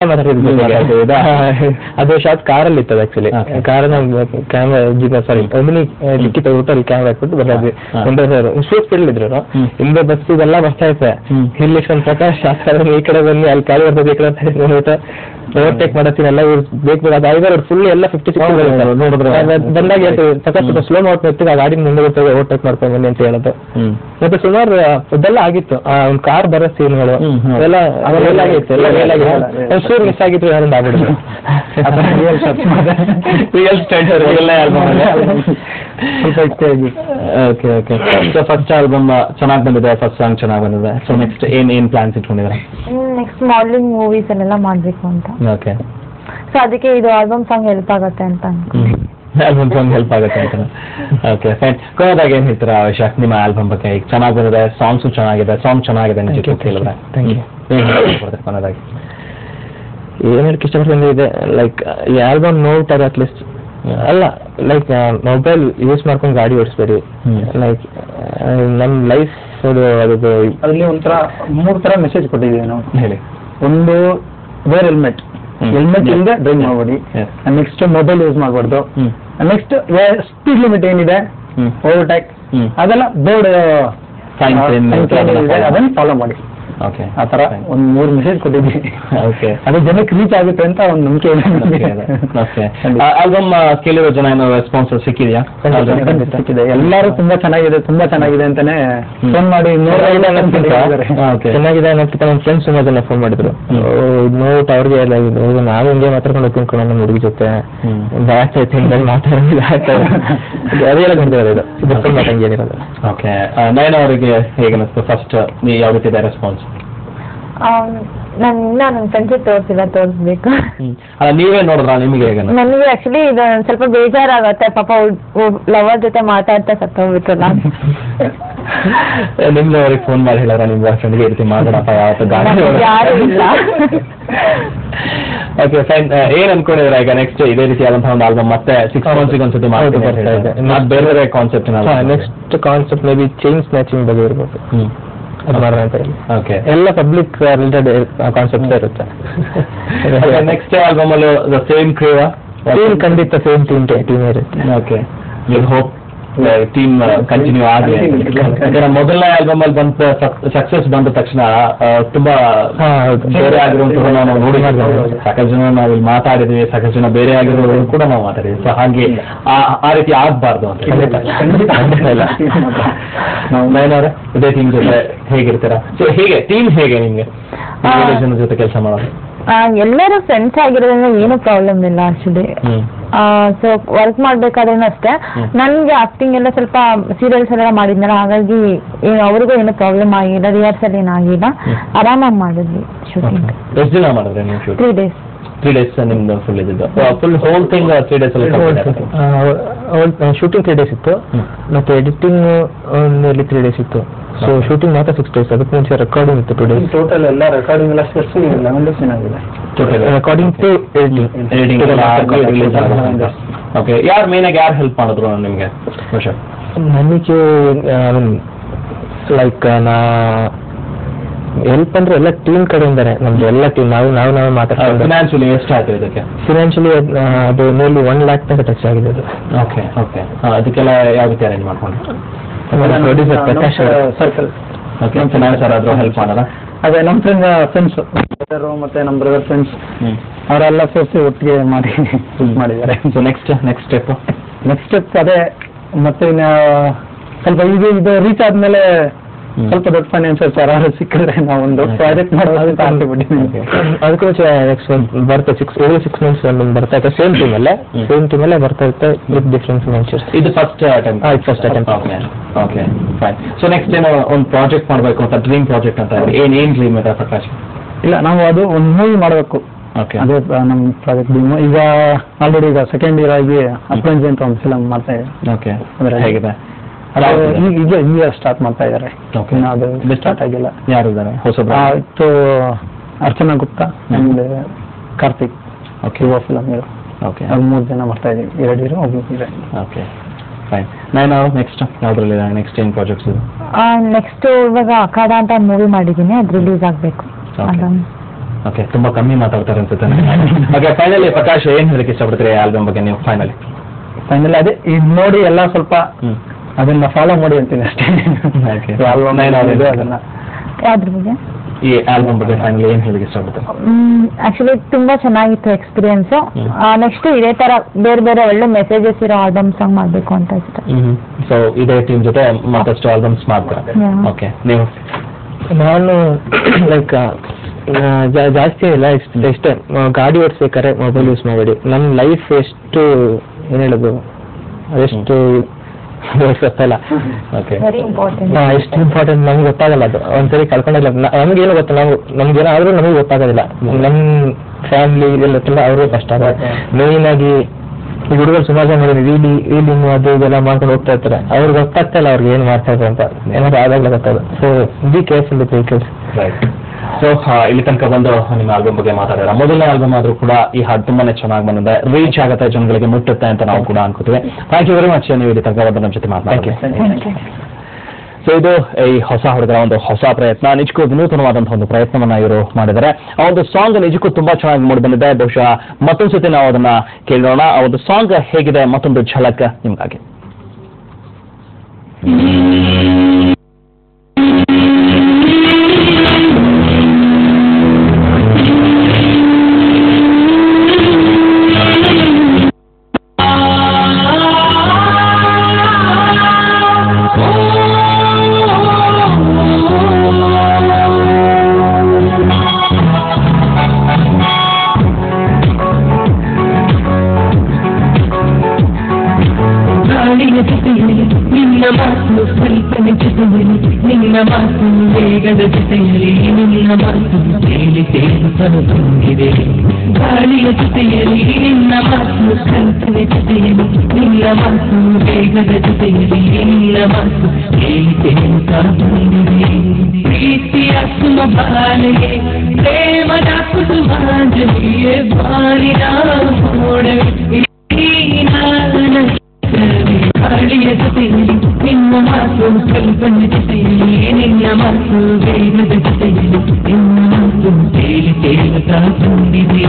ಅದು ಶಾರ್ಟ್ ಕಾರಲ್ಲಿ ಇತ್ತದ ಆಕ್ಚುಲಿ ಕಾರನ್ನ ಕ್ಯಾಮ್ರಾ ಸಾರಿ ಒಮಿನಿ ಡಿಕ್ಕಿ ಟೋಟಲ್ ಕ್ಯಾಮ್ರಾ ಹಾಕ್ಬಿಟ್ಟು ಬರೋದು ಒಂದೇ ಸರ್ ಶೂಟ್ ಸ್ಪೀಡ್ ಇದ್ರು ಹಿಂದೆ ಬಸ್ ಇದೆಲ್ಲ ಬರ್ತಾ ಇತ್ತೆ ಇಲ್ಲಿ ಪ್ರಕಾಶ್ ಈ ಕಡೆ ಬನ್ನಿ ಅಲ್ಲಿ ಕಾಲಿ ಬರ್ತದೆ ಈ ಕಡೆ ಓವರ್ಟೇಕ್ ಮಾಡತ್ತೀನಿ ಎಲ್ಲ ಬೇಕು ಅದು ಐದಾರು ಫುಲ್ ಎಲ್ಲ 50 ನೋಡಿದ್ರೆ ಬಂದಾಗ ಸಾಕಷ್ಟು ಸ್ಲೋ ಮಾಡ್ತಾ ಆ ಗಾಡಿ ಮುಂದೆ ಬರ್ತದೆ ಓವರ್ಟೇಕ್ ಮಾಡ್ಕೊಂಡು ಬನ್ನಿ ಅಂತ ಹೇಳೋದು. ಮತ್ತೆ ಸುಮಾರು ಇದೆಲ್ಲ ಆಗಿತ್ತು ಒಂದು ಕಾರ್ ಬರೋ ಸೀನ್ಗಳು ಎಲ್ಲ ಆಗಿತ್ತು ಎಲ್ಲ ಶೂರ್ ಮಿಸ್ ಆಗಿತ್ತು ಯಾರು ಆಗ್ಬಿಡಿದ್ರು okay okay. So first album ಚೆನ್ನಾಗಿ ಬಂದಿದೆ, ಫಸ್ಟ್ ಸಾಂಗ್ ಚೆನ್ನಾಗಿ ಬಂದಿದೆ. ಸೊ ನೆಕ್ಸ್ಟ್ ಏನ್ ಪ್ಲಾನ್ಸ್ ಇಟ್ಕೊಂಡಿದ್ದಾರೆ? ನೆಕ್ಸ್ಟ್ ಮಾಡೆಲಿಂಗ್ ಮೂವೀಸ್ ಎಲ್ಲ ಮಾಡ್ಬೇಕು ಅಂತ. ಓಕೆ. ಸೊ ಅದಕ್ಕೆ ಇದು ಆಲ್ಬಮ್ ಸಾಂಗ್ ಹೆಲ್ಪ್ ಆಗುತ್ತೆ ಅಂತ ಆಲ್ಬಮ್ ಸಾಂಗ್ ಹೆಲ್ಪ್ ಆಗುತ್ತೆ ಅಂತ. Okay fine. ಕೊನೆಯದಾಗಿ ಏನ್ ಹೇಳ್ತೀರಾ ಆವೇಶ ನಿಮ್ಮ ಆಲ್ಬಮ್ ಬಗ್ಗೆ? ಈಗ ಚೆನ್ನಾಗಿ ಬಂದಿದೆ, ಸಾಂಗ್ಸು ಚೆನ್ನಾಗಿದೆ, ಸಾಂಗ್ ಚೆನ್ನಾಗಿದೆ ನಿಜಕ್ಕೂ ಕೇಳಿದ್ರೆ ಕೊನೆಯದಾಗಿ ಏನ್ ಹೇಳಕ್ ಇಷ್ಟಪಡ್ತೀನಿ ಇದೆ ಲೈಕ್ ಈ ಆಲ್ಬಮ್ ನೋಡ್ತಾರೆ ಅಟ್ಲೀಸ್ಟ್ ಅಲ್ಲ ಲೈಕ್ ಮೊಬೈಲ್ ಯೂಸ್ ಮಾಡ್ಕೊಂಡು ಗಾಡಿ ಓಡಿಸ್ಬೇಡಿ. ಲೈಕ್ ನಮ್ ಲೈಫ್ ಅಲ್ಲಿ ಒಂಥರ 3 ತರ ಮೆಸೇಜ್ ಕೊಟ್ಟಿದ್ದೀವಿ ನಾವು. ಹೇಳಿ. ಒಂದು ವೇರ್ ಹೆಲ್ಮೆಟ್ ಇಲ್ಲದೆ ಡ್ರೈವ್ ಮಾಡಬೇಡಿ. ನೆಕ್ಸ್ಟ್ ಮೊಬೈಲ್ ಯೂಸ್ ಮಾಡಬಾರ್ದು. ನೆಕ್ಸ್ಟ್ ಸ್ಪೀಡ್ ಲಿಮಿಟ್ ಏನಿದೆ ಓವರ್ಟೇಕ್ ಅದೆಲ್ಲ ಬೋರ್ಡ್ ಅದನ್ನ ಫಾಲೋ ಮಾಡಿ. ಓಕೆ. ಆ ತರ ಒಂದ್ 3 ಮೆಸೇಜ್ ಕೊಟ್ಟಿದ್ವಿ. ಓಕೆ. ಅದು ಜನಕ್ಕೆ ರೀಚ್ ಆಗುತ್ತೆ ಅಂತ ಒಂದು ನಂಬಿಕೆ ಇದೆ. ಓಕೆ. ಆಲ್ಬಮ್ ಕೇಳಿರೋ ಜನ ಏನೋ ರೆಸ್ಪಾನ್ಸ್ ಸಿಕ್ಕಿದೆಯಾ? ಸಿಕ್ಕಿದೆ. ಎಲ್ಲರೂ ತುಂಬಾ ಚೆನ್ನಾಗಿದೆ ಅಂತಾನೆ ಫೋನ್ ಮಾಡಿ ಚೆನ್ನಾಗಿದೆ ಅನ್ನೋದಕ್ಕಿಂತ ನನ್ನ ಫ್ರೆಂಡ್ಸ್ ತುಂಬಾ ಜನ ಫೋನ್ ಮಾಡಿದ್ರು. ನೋಟ್ ಅವ್ರಿಗೆ ನಾವು ಹಿಂಗೆ ಮಾತಾಡ್ಕೊಂಡು ಹೋಗ್ಕೊಂಡು ನಮ್ಮ ಹುಡುಗಿ ಜೊತೆ ಮಾತಾಡೋದು ಅದೆಲ್ಲ ಬಂದಿರೋದು ಇದು ಮಾತಂಗೇನಿರೋದು. ಓಕೆ. ನಯನ ಅವರಿಗೆ ಹೇಗನ್ನಿಸ್ತು ಫಸ್ಟ್ ಯಾವ ರೀತಿ ಇದೆ ರೆಸ್ಪಾನ್ಸ್? ನನ್ನ ಫ್ರೆಂಡ್ಸ್ ತೋರಿಸ್ಬೇಕು. ಅಲ್ಲ ನೀವೇ ನೋಡಿದ್ರ ನಿಮಗೆ ಹೇಗೆ? ನನಗೆ ಆಕ್ಚುಲಿ ಇದು ಸ್ವಲ್ಪ ಬೇಜಾರಾಗತ್ತೆ, ಪಾಪ ಲವರ್ ಜೊತೆ ಮಾತಾಡ್ತಾ ಸತ್ತೋಗ್ಬಿಟ್ರಲ್ಲ. ನಿಮ್ದು ಅವ್ರಿಗೆ ಫೋನ್ ಮಾಡಿ ಹೇಳಾರ ನಿಮ್ ಬಾಯ್ ಫ್ರೆಂಡ್ಗೆ ಈ ರೀತಿ ಮಾತಾಡಪ್ಪ ಯಾವತ್ತು ಗಾಡಿ? ಯಾರು ಇಲ್ಲ. Okay fine. ಏನ್ ಅನ್ಕೊಂಡಿದ್ರ ಈಗ ನೆಕ್ಸ್ಟ್ ಇದೇ ರೀತಿ ಆದಂತಹ ಒಂದು ಆಲ್ಬಮ್ ಮತ್ತೆ 6 months ಒಂದ್ಸತಿ ಬರ್ತಾ ಇದೆ, ಬೇರೆ concept? Next concept may be chain snatching ಬಗ್ಗೆ ಇರ್ಬೋದು. ಓಕೆ. ಎಲ್ಲ ಪಬ್ಲಿಕ್ ರಿಲೇಟೆಡ್ ಕಾನ್ಸೆಪ್ಟ್ ಇರುತ್ತೆ. ನೆಕ್ಸ್ಟ್ ಆಲ್ಬಮ್ ಅಲ್ಲೂ ಸೇಮ್ ಕ್ರೀವ್? ಖಂಡಿತ ಸೇಮ್ ಟೀಮ್ ಇರುತ್ತೆ. ಓಕೆ. ಹೋಪ್ ಟೀಮ್ ಕಂಟಿನ್ಯೂ ಆಗಲಿ. ಯಾಕಂದ್ರೆ ಮೊದಲನೇ ಆಲ್ಬಮ್ ಅಲ್ಲಿ ಬಂದ ಸಕ್ಸಸ್ ಬಂದ ತಕ್ಷಣ ತುಂಬಾ ಬೇರೆ ಆಗಿರುವಂತಹ ನಾವು ನೋಡಿ ಸಾಕಷ್ಟು ಜನ ನಾವು ಇಲ್ಲಿ ಮಾತಾಡಿದ್ವಿ, ಸಾಕಷ್ಟು ಜನ ಬೇರೆ ಆಗಿರೋರು ಕೂಡ ನಾವು ಮಾತಾಡಿದ್ವಿ. ಸೊ ಹಾಗೆ ಆ ರೀತಿ ಆಗ್ಬಾರ್ದು ಅಂತ ನಾವು ನಯನವ್ರೆ ಇದೇ ಟೀಮ್ ಜೊತೆ ಹೇಗಿರ್ತೀರಾ? ಸೊ ಹೇಗೆ ಟೀಮ್ ಹೇಗೆ ನಿಮ್ಗೆ ಜನ ಜೊತೆ ಕೆಲಸ ಮಾಡೋದು? ಎಲ್ಲರೂ ಫ್ರೆಂಡ್ಸ್ ಆಗಿರೋದ್ರಿಂದ ಏನು ಪ್ರಾಬ್ಲಮ್ ಇಲ್ಲ ಆಕ್ಚುಲಿ. ಸೊ ವರ್ಕ್ ಮಾಡ್ಬೇಕಾದ್ರೂ ಅಷ್ಟೇ ನನ್ಗೆ ಆಕ್ಟಿಂಗ್ ಎಲ್ಲ ಸ್ವಲ್ಪ ಸೀರಿಯಲ್ಸ್ ಎಲ್ಲ ಮಾಡಿದ್ನಲ್ಲ, ಹಾಗಾಗಿ ಅವ್ರಿಗೂ ಏನು ಪ್ರಾಬ್ಲಮ್ ಆಗಿಲ್ಲ, ರಿಹರ್ಸಲ್ ಏನಾಗಿಲ್ಲ, ಆರಾಮಾಗಿ ಮಾಡಿದ್ವಿ ಶೂಟಿಂಗ್. ಎಷ್ಟು ದಿನ ಮಾಡಿದ್ರೆ ನೀವು ಶೂಟ್? 3 days. 3 days ನಿಮ್ದು ಫುಲ್ ಇದ್ದು ಫುಲ್ ಹೋಲ್ ಥಿಂಗ್ 3 days ಅಲ್ಲಿ ಶೂಟಿಂಗ್ 3 days ಇತ್ತು, ಮತ್ತೆ ಎಡಿಟಿಂಗ್ ನಿಯರ್ಲಿ 3 days ಇತ್ತು. ಸೊ ಶೂಟಿಂಗ್ ಮಾತ್ರ 6 days, ಅದಕ್ಕೆ ಮುಂಚೆ ರೆಕಾರ್ಡಿಂಗ್ ಇತ್ತು 2 days. ಟೋಟಲ್ ಎಲ್ಲ ರೆಕಾರ್ಡಿಂಗ್ ಎಲ್ಲ ಸೇರಿಸಿ 11 days ಏನಾಗಿದೆ ರೆಕಾರ್ಡಿಂಗ್ ಟು ಎಡಿಟಿಂಗ್. ಓಕೆ. ಯಾರು ಮೇನ್ ಆಗಿ ಯಾರು ಹೆಲ್ಪ್ ಮಾಡಿದ್ರು ನಿಮ್ಗೆ? ನನಗೆ ಲೈಕ್ ಹೆಲ್ಪ್ ಅಂದ್ರೆ ಎಲ್ಲ ಟೀಮ್ ಕಡೆಯಿಂದಾನೆ, ನಮ್ದು ಎಲ್ಲ ಟೀಮ್ ನಾವು ಮಾತಾಡ್ತೀವಿ. ಫಿನಾನ್ಷಿಯಲಿ ಎಷ್ಟು ಆಯ್ತು ಇದಕ್ಕೆ? ಫಿನಾನ್ಷಿಯಲಿ ಅದು ನಿಯರ್ಲಿ 1 lakh ತನಕ ಟಚ್ ಆಗಿದೆ ಅದು. Okay okay. ಅದಕ್ಕೆಲ್ಲ ಯಾವ ರೀತಿ ಅರೇಂಜ್ ಮಾಡ್ಕೊಂಡು? Producer Prakash circle. Okay. Finance ಯಾರಾದ್ರೂ ಹೆಲ್ಪ್ ಮಾಡೋಣ? ಅದೇ ನಮ್ಮ ಫ್ರೆಂಡ್ಸ್ ಮತ್ತೆ ನಮ್ಮ ಬ್ರದರ್ ಫ್ರೆಂಡ್ಸ್ ಅವರೆಲ್ಲ ಸೇರಿಸಿ ಒಟ್ಟಿಗೆ ಮಾಡಿದ್ದಾರೆ. ಸೊ ನೆಕ್ಸ್ಟ್ ಸ್ಟೆಪ್ ಅದೇ ಮತ್ತೆ ಸ್ವಲ್ಪ ಇದು ರೀಚ್ ಆದ್ಮೇಲೆ ಸ್ವಲ್ಪ ದೊಡ್ಡ ಫೈನಾನ್ಸಿಯರ್ಸ್ ಯಾರು ಸಿಕ್ಕಿದ್ರೆ ನಾವು ಒಂದು ಪ್ರಾಜೆಕ್ಟ್ ಮಾಡೋದು ಅಂತ ಅನ್ಕೊಂಡಿದ್ದೀನಿ. ಅದಕ್ಕೂ ನೆಕ್ಸ್ಟ್ ಬರ್ತಾ 6 months ಬರ್ತಾ ಇತ್ತು. ಸೇಮ್ ಟೀಮಲ್ಲೇ ಬರ್ತಾ ಇರುತ್ತೆ ವಿತ್ ಡಿಫ್ರೆಂಟ್ ಫೈನಾನ್ಸಿಯರ್ಸ್. ಇದು first attempt. Okay fine. So next ಏನೋ ಒಂದು ಪ್ರಾಜೆಕ್ಟ್ ಮಾಡಬೇಕು ಅಂತ ಡ್ರೀಮ್ ಪ್ರಾಜೆಕ್ಟ್ ಅಂತ ಏನ್ ಡ್ರೀಮ್ ಇದೆ ಪ್ರಕಾಶ್? ಇಲ್ಲ, ನಾವು ಅದು ಒಂದು ಮೂವಿ ಮಾಡಬೇಕು, ಅದೇ ನಮ್ಮ ಪ್ರಾಜೆಕ್ಟ್ ಡ್ರೀಮ್. ಈಗ ಆಲ್ರೆಡಿ ಈಗ ಸೆಕೆಂಡ್ ಇಯರ್ ಆಗಿ ಅಪ್ರೆಂಜಿ ಅಂತ ಒಂದು ಫಿಲಮ್ ಮಾಡ್ತಾ ಇದ್ದೀವಿ. ಓಕೆ. ಹೇಗಿದೆ? ಈಗ ಸ್ಟಾರ್ಟ್ ಮಾಡ್ತಾ ಇದ್ದಾರೆ, ಅದು ಸ್ಟಾರ್ಟ್ ಆಗಿಲ್ಲ. ಯಾರು ಇದ್ದಾರೆ ಹೊಸಬ್ರು? ಇತ್ತು ಅರ್ಚನಾ ಗುಪ್ತಾ ಆಮೇಲೆ ಕಾರ್ತಿಕ್. ಓಕೆ. ಯುವ ಫಿಲಮ್ ಇದು. ಓಕೆ. 3 ಜನ ಮಾಡ್ತಾ ಇದೀವಿ, 2 ಹೀರೋ 1 ಹೀರೋಯಿನ್. Okay fine. ನಾವು ನೆಕ್ಸ್ಟ್ ಯಾವ್ದ್ರಲ್ಲಿ ನೆಕ್ಸ್ಟ್ ಏನ್ ಪ್ರಾಜೆಕ್ಟ್ಸ್ ಇದು? ನೆಕ್ಸ್ಟ್ ಇವಾಗ ಅಖಾಡ ಅಂತ ಮೂವಿ ಮಾಡಿದ್ದೀನಿ, ಅದು ರಿಲೀಸ್ ಆಗಬೇಕು. ಓಕೆ, ತುಂಬಾ ಕಮ್ಮಿ ಮಾತಾಡ್ತಾರೆ ಅನ್ಸುತ್ತೆ. ಓಕೆ, ಫೈನಲಿ ಪ್ರಕಾಶ್ ಏನ್ ಹೇಳಕ್ಕೆ ಇಷ್ಟಪಡ್ತೀರಿ ಆಲ್ಬಮ್ ಬಗ್ಗೆ ನೀವು? ಫೈನಲಿ ಅದೇ ಈಗ ನೋಡಿ ಎಲ್ಲ ಸ್ವಲ್ಪ ಅದನ್ನ ಫಾಲೋ ಮಾಡಿ ಅಂತೀನಿ ಅಷ್ಟೇ. ಆಲ್ಬಮ್ ಅದನ್ನ ಯಾವ್ದ್ರ ಬಗ್ಗೆ? ಈ ಆಲ್ಬಮ್ ಬಗ್ಗೆ ಫೈನಲಿ ಏನ್ ಹೇಳಕ್ಕೆ ಇಷ್ಟಪಡ್ತೀರಿ? ಆಕ್ಚುಲಿ ತುಂಬಾ ಚೆನ್ನಾಗಿತ್ತು ಎಕ್ಸ್ಪೀರಿಯನ್ಸ್. ನೆಕ್ಸ್ಟ್ ಇದೇ ತರ ಬೇರೆ ಬೇರೆ ಒಳ್ಳೆ ಮೆಸೇಜಸ್ ಇರೋ ಆಲ್ಬಮ್ ಸಾಂಗ್ ಮಾಡ್ಬೇಕು ಅಂತ ಇಷ್ಟ. ಸೊ ಇದೇ ಟೀಮ್ ಜೊತೆ ಮತ್ತಷ್ಟು ಆಲ್ಬಮ್ಸ್ ಮಾಡ್ತಾರೆ. ಓಕೆ, ನೀವು? ನಾನು ಲೈಕ್ ಜಾಸ್ತಿ ಇಲ್ಲ, ಎಷ್ಟೇ ಗಾಡಿ ಓಡಿಸ್ಬೇಕಾದ್ರೆ ಮೊಬೈಲ್ ಯೂಸ್ ಮಾಡಬೇಡಿ. ನನ್ನ ಲೈಫ್ ಎಷ್ಟು ಏನು ಹೇಳೋದು ಅದೆಷ್ಟು ಗೊತ್ತಲ್ಲ. Very important. ಎಷ್ಟು ಇಂಪಾರ್ಟೆಂಟ್ ನಮ್ಗೆ ಗೊತ್ತಾಗಲ್ಲ. ಅದು ಒಂದ್ಸರಿ ಕಳ್ಕೊಂಡಿಲ್ಲ ನಮ್ಗೇನು ಗೊತ್ತ, ನಮ್ಗೇನಾದ್ರೂ ನಮಗೆ ಗೊತ್ತಾಗೋದಿಲ್ಲ. ನಮ್ಮ ಫ್ಯಾಮಿಲಿ ಇದೆಲ್ಲ ಅವ್ರಿಗೂ ಕಷ್ಟ. ಮೇಯ್ನ್ ಆಗಿ ಈ ಹುಡುಗರು ಸುಮಾರು ಜನ ರೀಡಿಂಗ್ ಅದು ಇದೆಲ್ಲ ಮಾಡ್ಕೊಂಡು ಹೋಗ್ತಾ ಇರ್ತಾರೆ. ಅವ್ರಿಗೆ ಗೊತ್ತಾಗ್ತಾ ಇಲ್ಲ ಅವ್ರಿಗೆ ಏನು ಮಾಡ್ತಾ ಇದ್ದಾರೆ ಅಂತ. ಏನಾದ್ರು ಆದಾಗಲೇ ಗೊತ್ತಾಗ. So be careful with vehicles. So ಇಲ್ಲಿ ತನಕ ಬಂದು ನಿಮ್ಮ ಆಲ್ಬಮ್ ಬಗ್ಗೆ ಮಾತಾಡಿದ್ರೆ, ಮೊದಲನೇ ಆಲ್ಬಮ್ ಆದ್ರೂ ಕೂಡ ಈ ಹಾಡು ತುಂಬಾನೇ ಚೆನ್ನಾಗಿ ಬಂದಿದೆ, ರೀಚ್ ಆಗುತ್ತೆ, ಜನಗಳಿಗೆ ಮುಟ್ಟುತ್ತೆ ಅಂತ ನಾವು ಕೂಡ ಅನ್ಕೋತೀವಿ. ಥ್ಯಾಂಕ್ ಯು ವೆರಿ ಮಚ್ ನೀವು ಇಲ್ಲಿ ತನಕ ಬಂದು ನಮ್ಮ ಜೊತೆ ಮಾತಾಡಿ. ಸೊ ಇದು ಈ ಹೊಸ ಹುಡುಗರ ಒಂದು ಹೊಸ ಪ್ರಯತ್ನ, ನಿಜಕ್ಕೂ ವಿನೂತನವಾದಂತಹ ಒಂದು ಪ್ರಯತ್ನವನ್ನ ಇವರು ಮಾಡಿದ್ದಾರೆ. ಆ ಒಂದು ಸಾಂಗ್ ನಿಜಕ್ಕೂ ತುಂಬಾ ಚೆನ್ನಾಗಿ ಮೂಡಿ ಬಂದಿದೆ. ಬಹುಶಃ ಮತ್ತೊಂದು ಸತಿ ನಾವು ಅದನ್ನ ಕೇಳೋಣ. ಆ ಒಂದು ಸಾಂಗ್ ಹೇಗಿದೆ ಮತ್ತೊಂದು ಝಲಕ್ ನಿಮ್ಗಾಗಿ. ನಿನ್ನ ಮಾತು ವೇಗದ ಜೊತೆಯಲ್ಲಿ ನಿನ್ನ ಮಾತು ತೇಲಿ ತೇಲುತ್ತಲು ತುಂಬಿದೆ. ಗಾಳಿಯ ಜೊತೆಯಲ್ಲಿ ನಿನ್ನ ಮಾತು ಕಲ್ಪನೆ ಜೊತೆಯಲ್ಲಿ ನಿನ್ನ ಮಾತು ವೇಗದ ಜೊತೆಯಲ್ಲಿ ನಿನ್ನ ಮಾತು ತೇಲಿ ತೇಲುತ್ತಾ ತುಂಬಿದೆ. ಪ್ರೀತಿಯ ಸುಮಬಾಲೆಗೆ ಪ್ರೇಮದ ಕುಸುಮಾಂಜಲಿಯೇ ಬಾರಿನ ಮೋಡವೇ ಗಾಳಿಯ ಜೊತೆಯಲ್ಲಿ ನಿನ್ನ ಮಾತು ಕಲ್ಪನೆ ಜೊತೆಯಲ್ಲಿ ನಿನ್ನ ಮಾತು ವೇಗದ ಜೊತೆಯಲ್ಲಿ ನಿನ್ನ ಮಾತು ತೇಲಿ ತೇಲುತ್ತಾ ತುಂಬಿದೆ.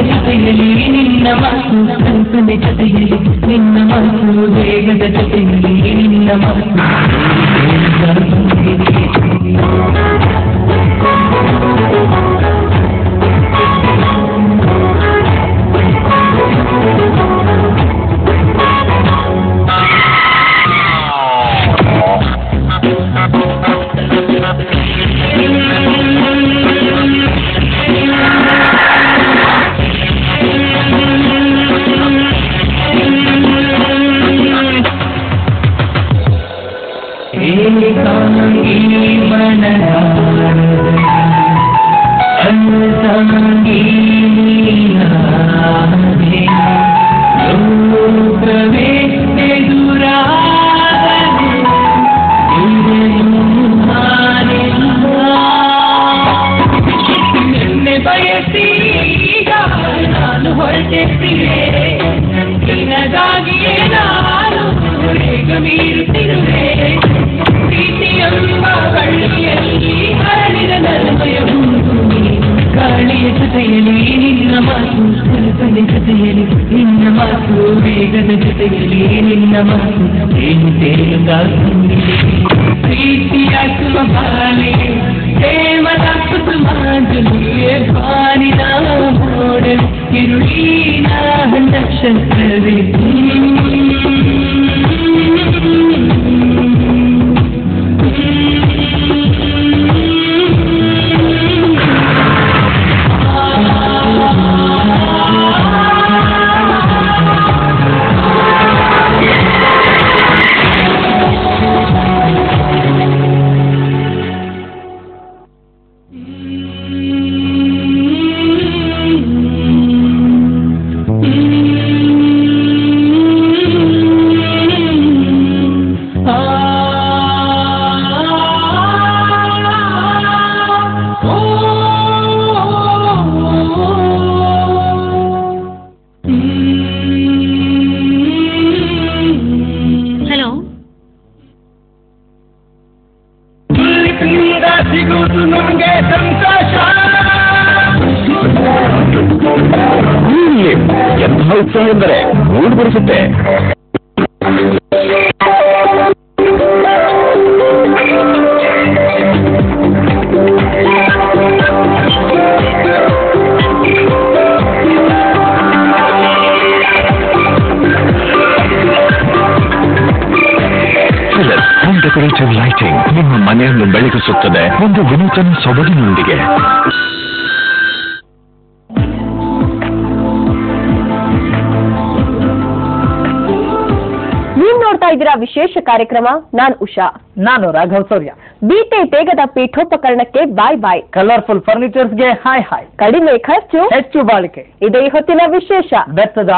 ಜೊತೆಯಲ್ಲಿ ನಿನ್ನ ಮಾತು ಕಲ್ಪನೆ ಜೊತೆಯಲ್ಲಿ ನಿನ್ನ ಮಾತು ವೇಗದ ಜೊತೆಯಲ್ಲಿ ನಿನ್ನ ಮಾತು ಗಾಳಿಯ ಜೊತೆಯಲ್ಲಿ ನಿನ್ನ ಮಾತು ಕಲ್ಪನೆ ಜೊತೆಯಲ್ಲಿ ನಿನ್ನ ಮಾತು ವೇಗದ ಜೊತೆಯಲ್ಲಿ ನಿನ್ನ ಮಾತು ಏನು ತೇಲುತ್ತಾ ತುಂಬಿದೆ. ಪ್ರೀತಿಯ ಸುಮಬಾಲೆ ಪ್ರೇಮದ ಕುಸುಮಾಂಜಲಿಯೇ ಬಾನಿನ ಮೋಡಲು ಕಿರುಳಿನ ನಕ್ಷತ್ರವೇ ಎಂಥ ಉತ್ಸವ ಎಂದರೆ ಮೂಡ್ ಬರಿಸುತ್ತೆ. ಹೋಮ್ ಡೆಕೋರೇಟಿವ್ ಲೈಟಿಂಗ್ ನಿಮ್ಮ ಮನೆಯನ್ನು ಬೆಳಗಿಸುತ್ತದೆ ಒಂದು ವಿನೂತನ ಸೊಬಗಿನೊಂದಿಗೆ. ನೀವ್ ನೋಡ್ತಾ ಇದ್ದೀರಾ ವಿಶೇಷ ಕಾರ್ಯಕ್ರಮ. ನಾನ್ ಉಷಾ. ನಾನು ರಾಘವ್ ಸೌರ್ಯ. ಬೀಟೆ ತೇಗದ ಪೀಠೋಪಕರಣಕ್ಕೆ ಬಾಯ್ ಬಾಯ್. ಕಲರ್ಫುಲ್ ಫರ್ನಿಚರ್ಸ್ಗೆ ಹಾಯ್ ಹಾಯ್. ಕಡಿಮೆ ಖರ್ಚು, ಹೆಚ್ಚು ಬಾಳಿಕೆ. ಇದೇ ಹೊತ್ತಿನ ವಿಶೇಷ. ಬೆತ್ತದ